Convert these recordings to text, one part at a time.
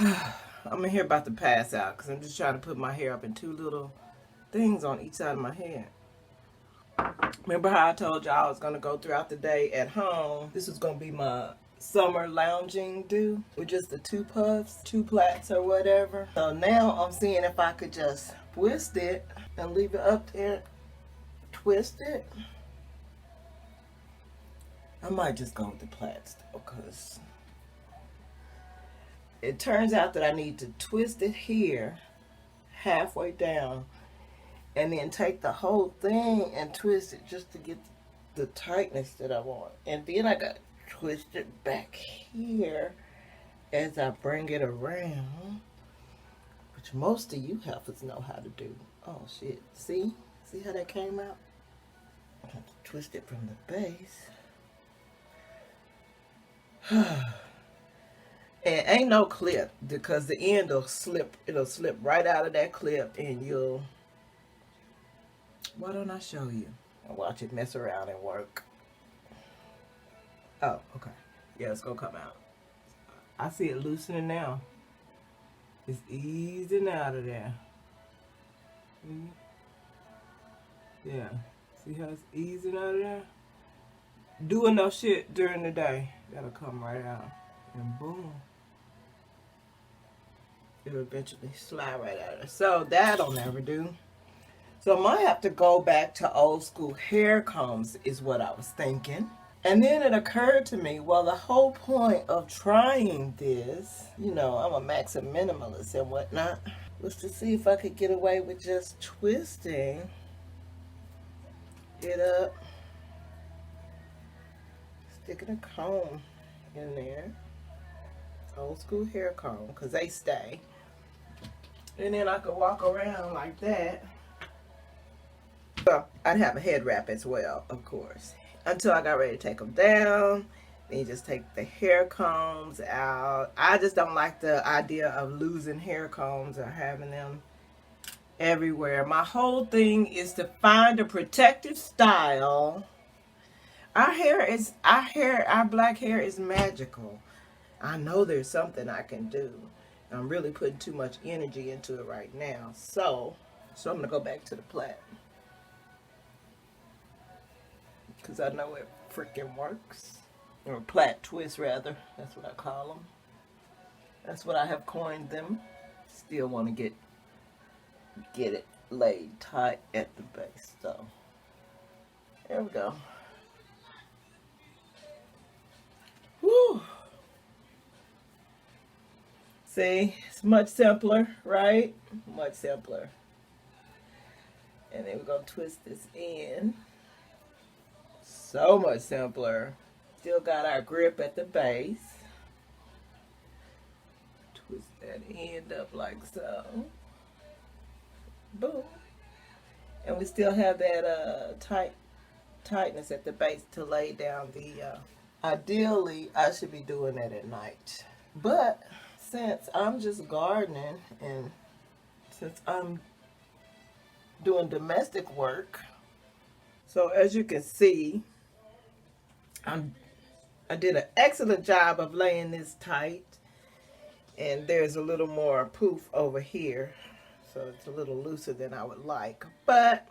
I'm in here about to pass out because I'm just trying to put my hair up in two little things on each side of my head. Remember how I told y'all I was going to go throughout the day at home? This was going to be my summer lounging do with just the two puffs, two plaits or whatever. So now I'm seeing if I could just twist it and leave it up there. Twist it. I might just go with the plaits though, because it turns out that I need to twist it here halfway down and then take the whole thing and twist it just to get the tightness that I want. And then I got to twist it back here as I bring it around, which most of you heifers know how to do. Oh shit, see how that came out? I have to twist it from the base. And ain't no clip because the end will slip. It'll slip right out of that clip and you'll... Why don't I show you? I'll watch it mess around and work. Oh, okay. Yeah, it's gonna come out. I see it loosening now. It's easing out of there. Yeah. See how it's easing out of there? Do enough shit during the day. That'll come right out. And boom. It'll eventually slide right out of there. So that'll never do. So I might have to go back to old school hair combs is what I was thinking. And then it occurred to me, well, the whole point of trying this, you know, I'm a maxim minimalist and whatnot, was to see if I could get away with just twisting it up, sticking a comb in there, old school hair comb, because they stay. And then I could walk around like that. Well, I'd have a head wrap as well, of course, until I got ready to take them down. Then you just take the hair combs out. I just don't like the idea of losing hair combs or having them everywhere. My whole thing is to find a protective style. Our black hair is magical. I know there's something I can do. I'm really putting too much energy into it right now. So I'm gonna go back to the plait, because I know it freaking works. Or PlaitTwists rather, that's what I call them. That's what I have coined them. Still want to get it laid tight at the base. So there we go. Whew. See, it's much simpler, right? Much simpler. And then we're going to twist this in. So much simpler. Still got our grip at the base. Twist that end up like so. Boom. And we still have that tightness at the base to lay down the... Ideally, I should be doing that at night. But since I'm just gardening and since I'm doing domestic work, so as you can see, I did an excellent job of laying this tight, and there's a little more poof over here, so it's a little looser than I would like, but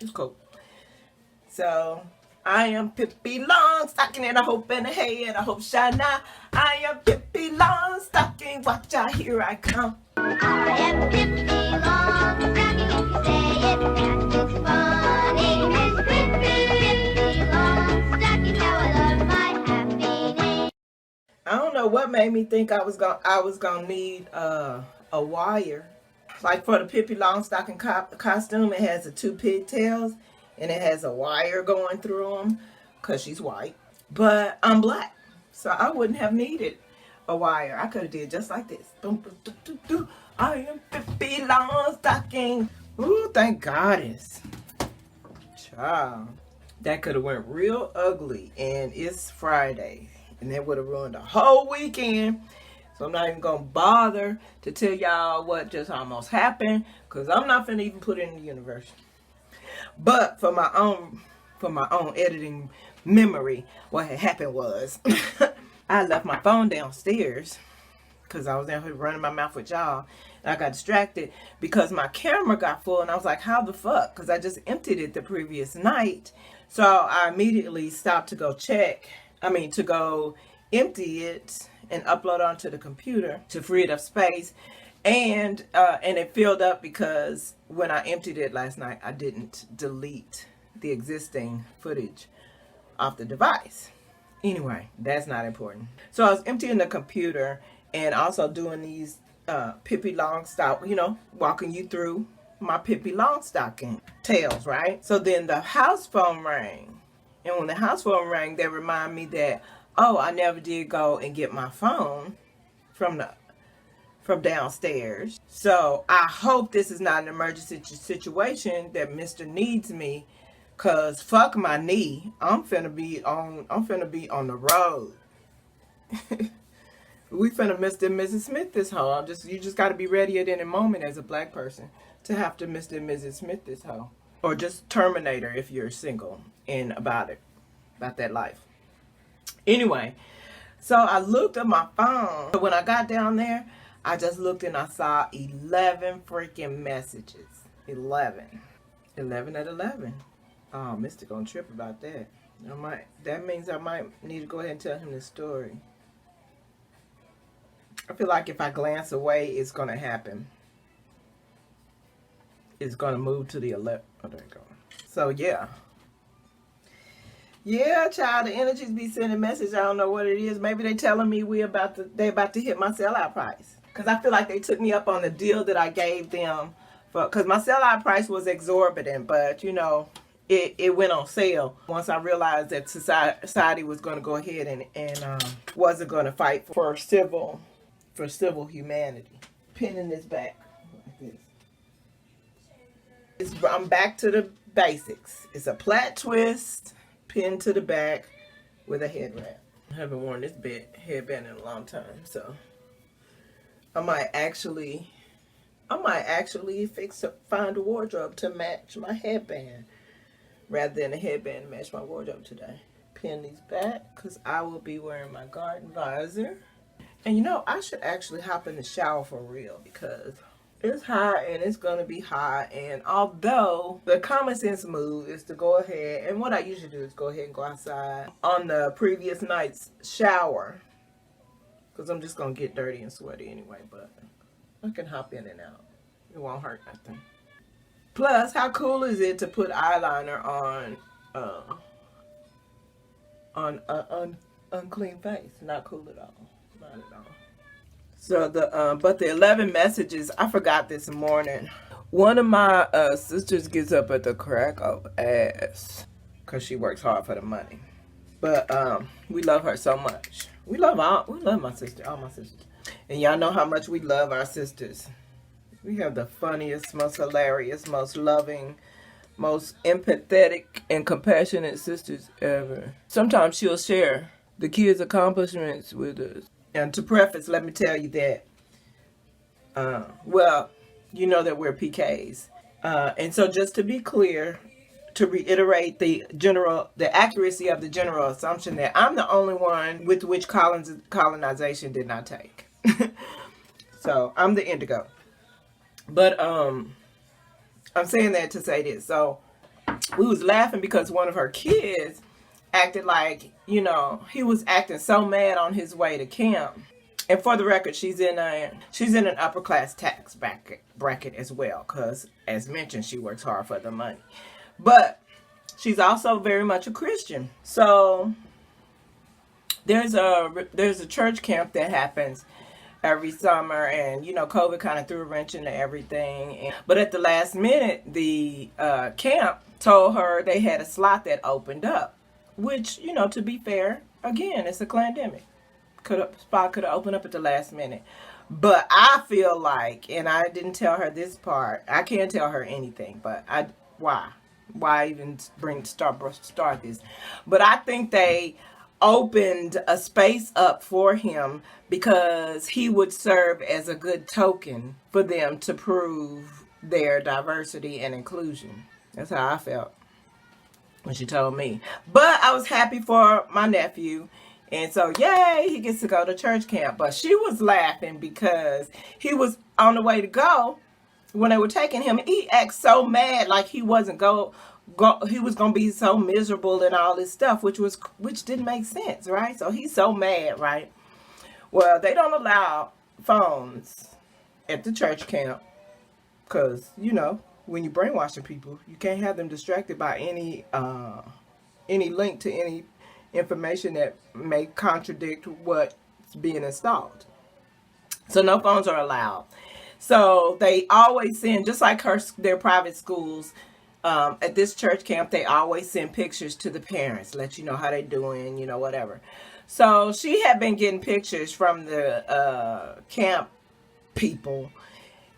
it's cool. So I am PippiLongstocking, and I hope in the head, I hope shine now. I am PippiLongstocking, watch out, here I come. I am PippiLongstocking, if you say it, that is funny. It's PippiLongstocking, how I love my happy name. I don't know what made me think I was gonna need a wire. Like for the PippiLongstocking costume, it has the two pigtails. And it has a wire going through them because she's white. But I'm black, so I wouldn't have needed a wire. I could have did just like this. Boom, boom, doo, doo, doo. I am PippiLongstocking. Ooh, thank goddess. Child. That could have went real ugly. And it's Friday. And that would have ruined the whole weekend. So I'm not even going to bother to tell y'all what just almost happened. Because I'm not finna even put it in the universe. But for my own editing memory, what had happened was I left my phone downstairs because I was out here running my mouth with y'all. And I got distracted because my camera got full, and I was like, how the fuck? Because I just emptied it the previous night. So I immediately stopped to go to go empty it and upload onto the computer to free it up space. And it filled up because when I emptied it last night, I didn't delete the existing footage off the device. Anyway, that's not important. So I was emptying the computer and also doing these Pippi Longstocking, walking you through my Pippi Longstocking tales, right? So then the house phone rang. And when the house phone rang, they remind me that, oh, I never did go and get my phone from downstairs. So I hope this is not an emergency situation that Mr. needs me, cause fuck my knee. I'm finna be on the road. We finna Mr. and Mrs. Smith this hoe. You just gotta be ready at any moment as a black person to have to Mr. and Mrs. Smith this hoe. Or just Terminator if you're single and about that life. Anyway, so I looked at my phone. When I got down there, I just looked and I saw 11 freaking messages. 11 at 11. Oh, Mr. gonna trip about that. That means I might need to go ahead and tell him this story. I feel like if I glance away, it's gonna happen. It's gonna move to the 11. Oh, there you go. So yeah. Yeah, child, the energies be sending messages. I don't know what it is. Maybe they telling me they about to hit my sellout price. Because I feel like they took me up on the deal that I gave them. Because my sellout price was exorbitant. But, it went on sale once I realized that society was going to go ahead and wasn't going to fight for civil humanity. Pinning this back like this. I'm back to the basics. It's a PlaitTwist pinned to the back with a head wrap. I haven't worn this headband in a long time, so I might actually find a wardrobe to match my headband rather than a headband to match my wardrobe today. Pin these back because I will be wearing my garden visor. And I should actually hop in the shower for real because it's hot and it's going to be hot. And although the common sense move is to go ahead, and what I usually do is go ahead and go outside on the previous night's shower because I'm just going to get dirty and sweaty anyway, but I can hop in and out. It won't hurt nothing. Plus, how cool is it to put eyeliner on an unclean face? Not cool at all. Not at all. So but the 11 messages, I forgot this morning. One of my sisters gets up at the crack of ass because she works hard for the money. But we love her so much. We love my sister, all my sisters. And y'all know how much we love our sisters. We have the funniest, most hilarious, most loving, most empathetic and compassionate sisters ever. Sometimes she'll share the kids' accomplishments with us. And to preface, let me tell you that, you know that we're PKs. And so just to be clear, to reiterate the accuracy of the general assumption that I'm the only one with which colonization did not take. So I'm the indigo. But I'm saying that to say this. So we was laughing because one of her kids acted like, he was acting so mad on his way to camp. And for the record, she's in an upper class tax bracket as well, because as mentioned, she works hard for the money. But she's also very much a Christian. So there's a church camp that happens every summer, and COVID kind of threw a wrench into everything. But at the last minute, the camp told her they had a slot that opened up, which to be fair, again, it's a pandemic. Spot could have opened up at the last minute. But I feel like, and I didn't tell her this part, I can't tell her anything, but why even start this? But I think they opened a space up for him because he would serve as a good token for them to prove their diversity and inclusion. That's how I felt when she told me. But I was happy for my nephew. And so, yay, he gets to go to church camp. But she was laughing because he was on the way to go when they were taking him. He acted so mad, like he wasn't he was gonna be so miserable and all this stuff, which didn't make sense, right? So he's so mad, right? Well, they don't allow phones at the church camp because, you know, when you're brainwashing people, you can't have them distracted by any link to any information that may contradict what's being installed. So no phones are allowed. So they always send, just like their private schools, at this church camp, they always send pictures to the parents, let you know how they're doing, you know, whatever. So she had been getting pictures from the camp people,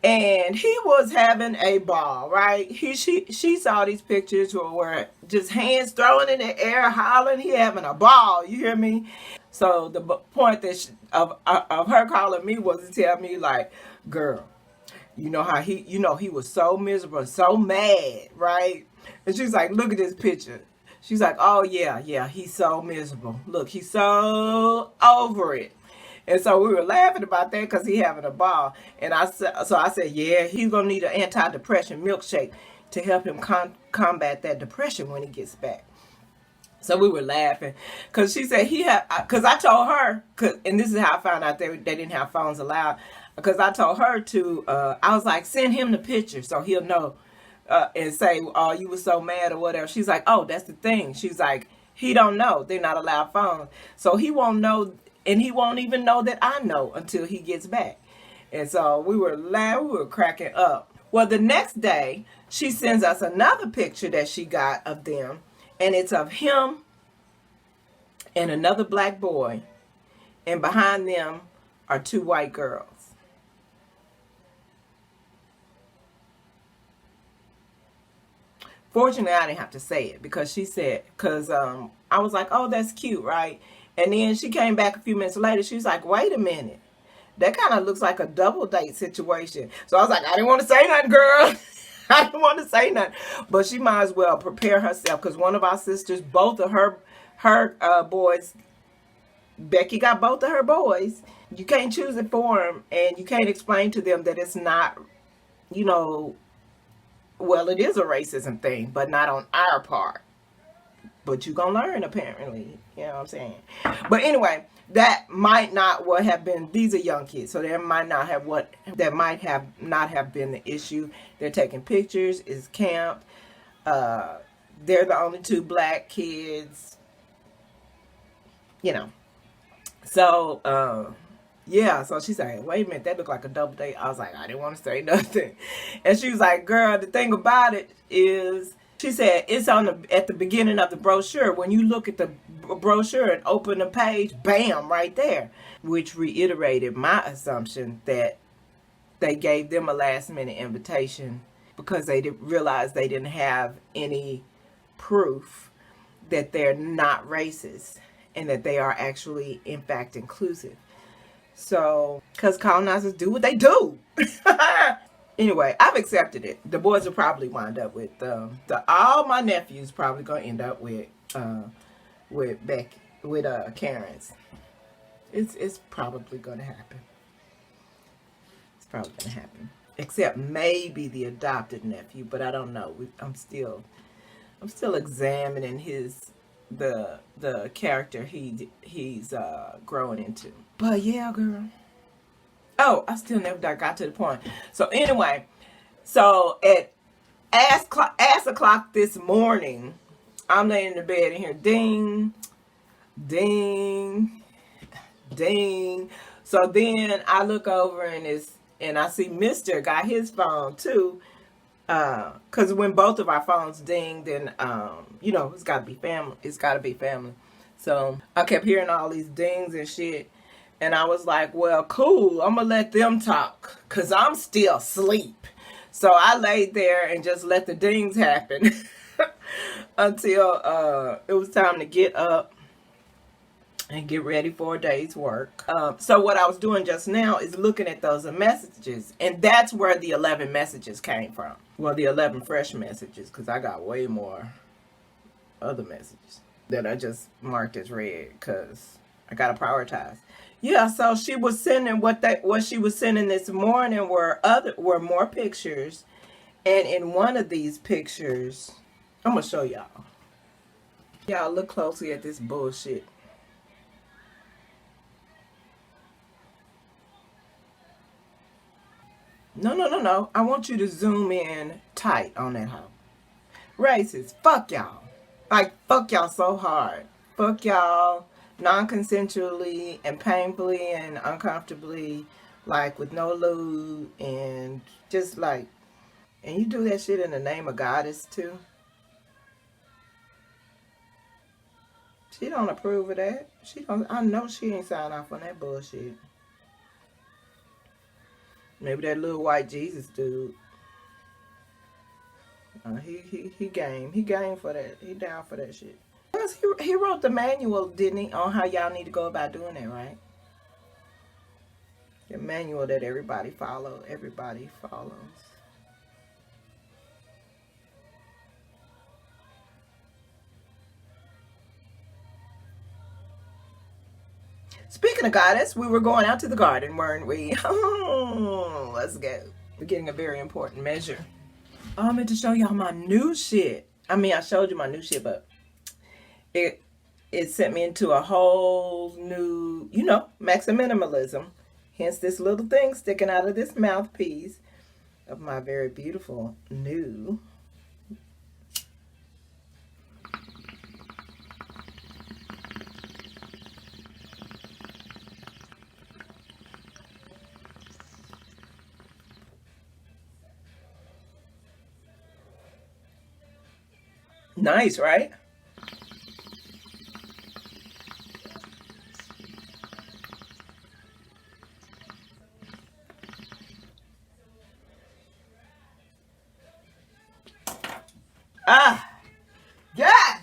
and he was having a ball, right? She saw these pictures were just hands thrown in the air, hollering. He having a ball. You hear me? So the point of her calling me was to tell me, like, girl, you know how he was so miserable, so mad, right? And she's like, look at this picture. She's like, oh yeah, he's so miserable. Look, he's so over it. And so we were laughing about that because he having a ball. And I said, yeah, he's going to need an anti-depression milkshake to help him combat that depression when he gets back. So we were laughing because she said because I told her, and this is how I found out they didn't have phones allowed, because I told her to, I was like, send him the picture so he'll know and say, oh, you were so mad or whatever. She's like, oh, that's the thing. She's like, he don't know. They're not allowed phones. So he won't know. And he won't even know that I know until he gets back. And so we were laughing, we were cracking up. Well, the next day, she sends us another picture that she got of them. And it's of him and another black boy. And behind them are two white girls. Fortunately, I didn't have to say it because she said, because I was like, oh, that's cute, right? And then she came back a few minutes later. She was like, wait a minute. That kind of looks like a double date situation. So I was like, I didn't want to say nothing, girl. I didn't want to say nothing. But she might as well prepare herself because one of our sisters, both of her boys, Becky got both of her boys. You can't choose it for them. And you can't explain to them that it's not, you know, well, it is a racism thing, but not on our part. But you're going to learn, apparently. You know what I'm saying? But anyway, that might not what have been, these are young kids, so there might not have not have been the issue. They're taking pictures, it's camp. They're the only two black kids. You know. So, yeah, so she's like, wait a minute, that looked like a double date. I was like, I didn't want to say nothing. And she was like, girl, the thing about it is, she said, it's at the beginning of the brochure. When you look at the brochure and open the page, bam, right there. Which reiterated my assumption that they gave them a last minute invitation because they realized they didn't have any proof that they're not racist and that they are actually, in fact, inclusive. So, because colonizers do what they do. Anyway, I've accepted it. The boys will probably wind up with all my nephews probably gonna end up with Becky, with Karen's. It's probably gonna happen. It's probably gonna happen. Except maybe the adopted nephew, but I don't know. I'm still examining the character he's growing into. But yeah, girl. Oh, I still never got to the point. So anyway, so at ass o'clock this morning, I'm laying in the bed and hear ding, ding, ding. So then I look over and I see Mr. got his phone too. Cause when both of our phones ding, then you know, it's gotta be family. It's gotta be family. So I kept hearing all these dings and shit. And I was like, well, cool. I'm going to let them talk because I'm still asleep. So I laid there and just let the dings happen until it was time to get up and get ready for a day's work. So what I was doing just now is looking at those messages. And that's where the 11 messages came from. Well, the 11 fresh messages, because I got way more other messages that I just marked as read because I gotta prioritize. Yeah, so she was sending what she was sending this morning were more pictures, and in one of these pictures, I'm gonna show y'all. Y'all look closely at this bullshit. No. I want you to zoom in tight on that hoe. Racist. Fuck y'all. Like, fuck y'all so hard. Fuck y'all non-consensually and painfully and uncomfortably, like with no lube and just like, and you do that shit in the name of goddess too. She don't approve of that. She don't. I know she ain't signed off on that bullshit. Maybe that little white Jesus dude. He game. He game for that. He down for that shit. Plus, he wrote the manual, didn't he, on how y'all need to go about doing that, right? The manual that everybody follows. Speaking of goddess, we were going out to the garden, weren't we? Oh, let's go. We're getting a very important measure. Oh, I meant to show y'all my new shit. I mean, I showed you my new shit, but it sent me into a whole new, max of minimalism. Hence this little thing sticking out of this mouthpiece of my very beautiful new. Nice, right? Ah, yes!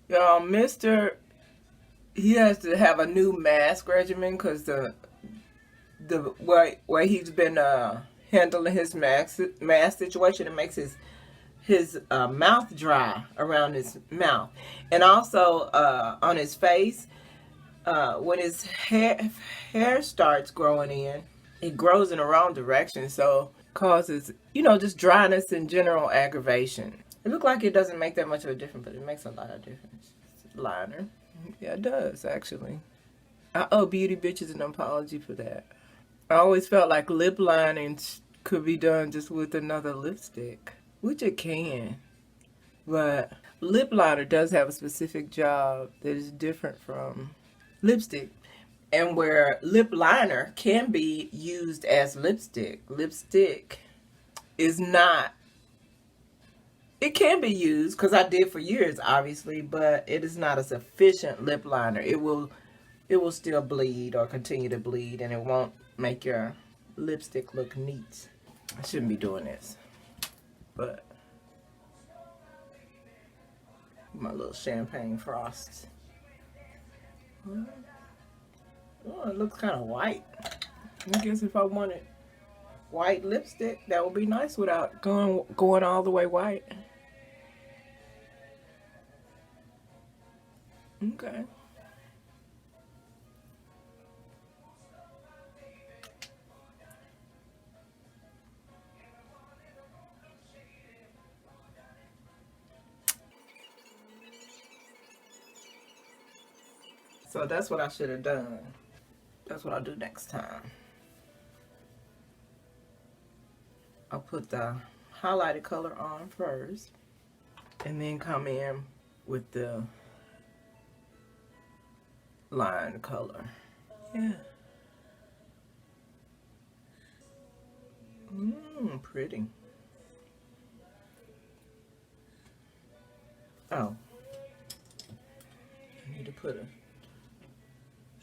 Y'all, he has to have a new mask regimen because the way he's been handling his mask situation, it makes his mouth dry around his mouth, and also on his face. When his hair starts growing in, it grows in the wrong direction, so causes just dryness and general aggravation. It looks like it doesn't make that much of a difference, but it makes a lot of difference. Liner, yeah, it does actually. I owe beauty bitches an apology for that. I always felt like lip lining could be done just with another lipstick, which it can, but lip liner does have a specific job that is different from lipstick, and where lip liner can be used as lipstick is not. It can be used, because I did for years, obviously, but it is not a sufficient lip liner. It will still bleed or continue to bleed, and it won't make your lipstick look neat. I shouldn't be doing this, but my little champagne frost. Oh, it looks kind of white. I guess if I wanted white lipstick, that would be nice without going all the way white. Okay. So that's what I should have done. That's what I'll do next time. I'll put the highlighted color on first, and then come in with the line color. Yeah. Pretty. Oh. I need to put a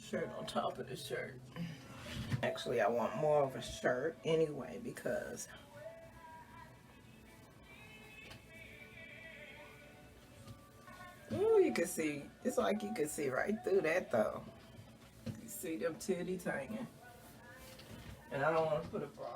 shirt on top of the shirt. Actually, I want more of a shirt anyway, because you can see, it's like you can see right through that though. You see them titties hanging. And I don't want to put a bra.